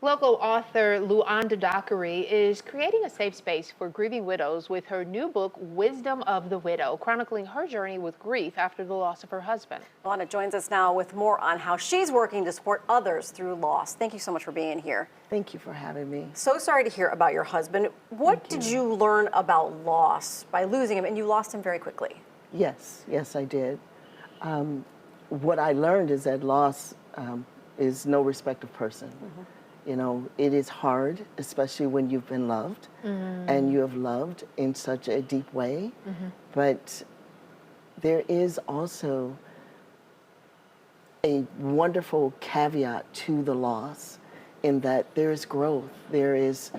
Local author Luanda Dockery is creating a safe space for grieving widows with her new book, Wisdom of the Widow, chronicling her journey with grief after the loss of her husband. Luanda joins us now with more on how she's working to support others through loss. Thank you so much for being here. Thank you for having me. So sorry to hear about your husband. What did you learn about loss by losing him? And you lost him very quickly. Yes, I did. What I learned is that loss is no respect of person. You know, it is hard, especially when you've been loved and you have loved in such a deep way. But there is also a wonderful caveat to the loss in that there is growth, there is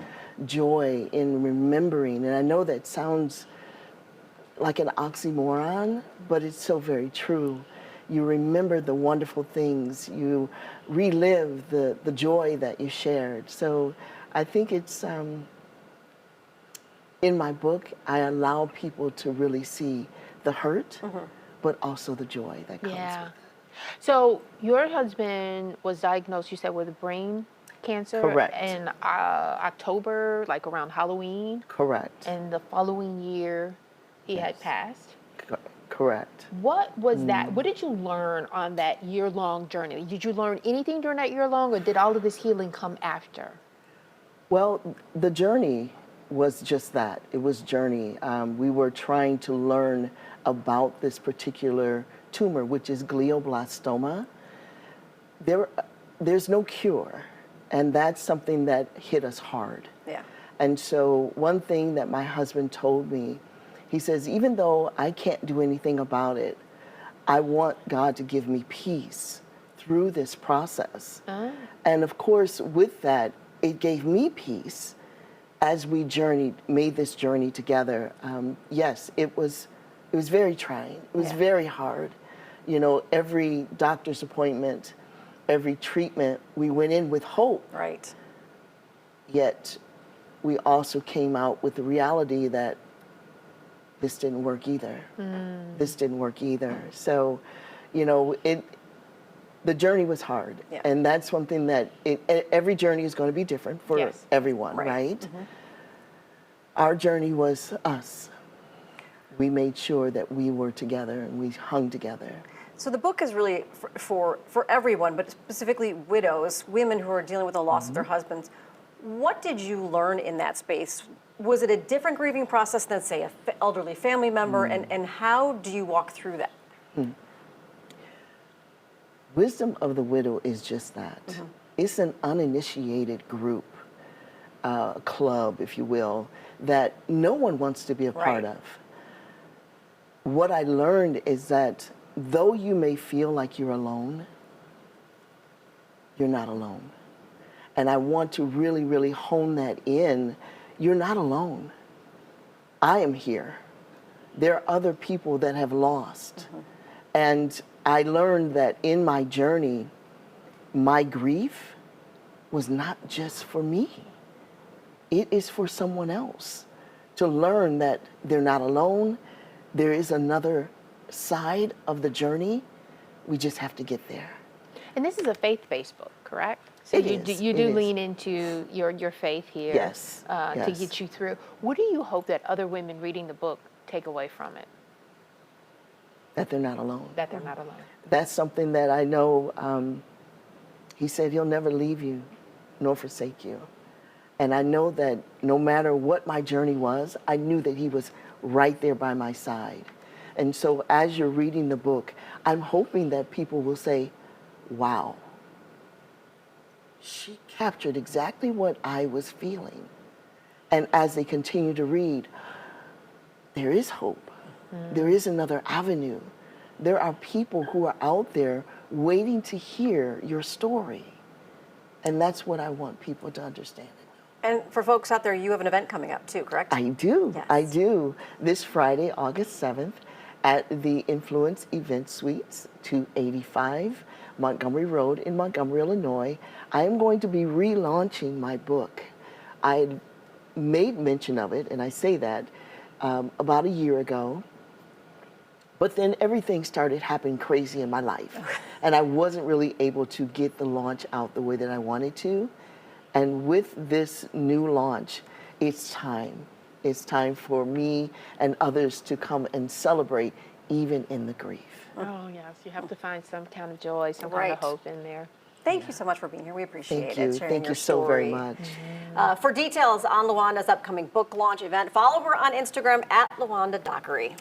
joy in remembering. And I know that sounds like an oxymoron, but it's so very true. You remember the wonderful things, you relive the joy that you shared. So I think it's, in my book, I allow people to really see the hurt, but also the joy that comes with it. So your husband was diagnosed, you said, with brain cancer. Correct. In October, like around Halloween. Correct. And the following year, he had passed. Correct. What was that? What did you learn on that year-long journey? Did you learn anything during that year-long, or did all of this healing come after? Well, the journey was just that. It was journey. We were trying to learn about this particular tumor, which is glioblastoma. There's no cure, and that's something that hit us hard. Yeah. And so one thing that my husband told me, he says, even though I can't do anything about it, I want God to give me peace through this process. And of course, with that, it gave me peace as we made this journey together. Yes, it was very trying. It was very hard. You know, every doctor's appointment, every treatment, we went in with hope. Right. Yet we also came out with the reality that this didn't work either. This didn't work either. So, you know, the journey was hard. Yeah. And that's something that every journey is going to be different for everyone, right? Our journey was us. We made sure that we were together and we hung together. So the book is really for everyone, but specifically widows, women who are dealing with the loss of their husbands. What did you learn in that space? Was it a different grieving process than, say, an elderly family member? And how do you walk through that? Wisdom of the Widow is just that. It's an uninitiated group, club, if you will, that no one wants to be a part of. What I learned is that though you may feel like you're alone, you're not alone. And I want to really, really hone that in. You're not alone. I am here. There are other people that have lost. And I learned that in my journey, my grief was not just for me. It is for someone else. To learn that they're not alone, there is another side of the journey. We just have to get there. And this is a faith-based book, correct? So you do lean into your faith here to get you through. What do you hope that other women reading the book take away from it? That they're not alone. That they're not alone. That's something that I know. He said he'll never leave you nor forsake you. And I know that no matter what my journey was, I knew that he was right there by my side. And so as you're reading the book, I'm hoping that people will say, wow, she captured exactly what I was feeling. And as they continue to read, there is hope. There is another avenue. There are people who are out there waiting to hear your story. And that's what I want people to understand. And for folks out there, you have an event coming up too, correct? I do. Yes. I do. This Friday, August 7th, at the Influence Event Suites, 285 Montgomery Road in Montgomery, Illinois. I am going to be relaunching my book. I made mention of it, and I say that, about a year ago. But then everything started happening crazy in my life. And I wasn't really able to get the launch out the way that I wanted to. And with this new launch, it's time. It's time for me and others to come and celebrate even in the grief. Oh, yes. You have to find some kind of joy, some kind of hope in there. Thank you so much for being here. We appreciate it. Thank you so very much. For details on Luanda's upcoming book launch event, follow her on Instagram at Luanda Dockery.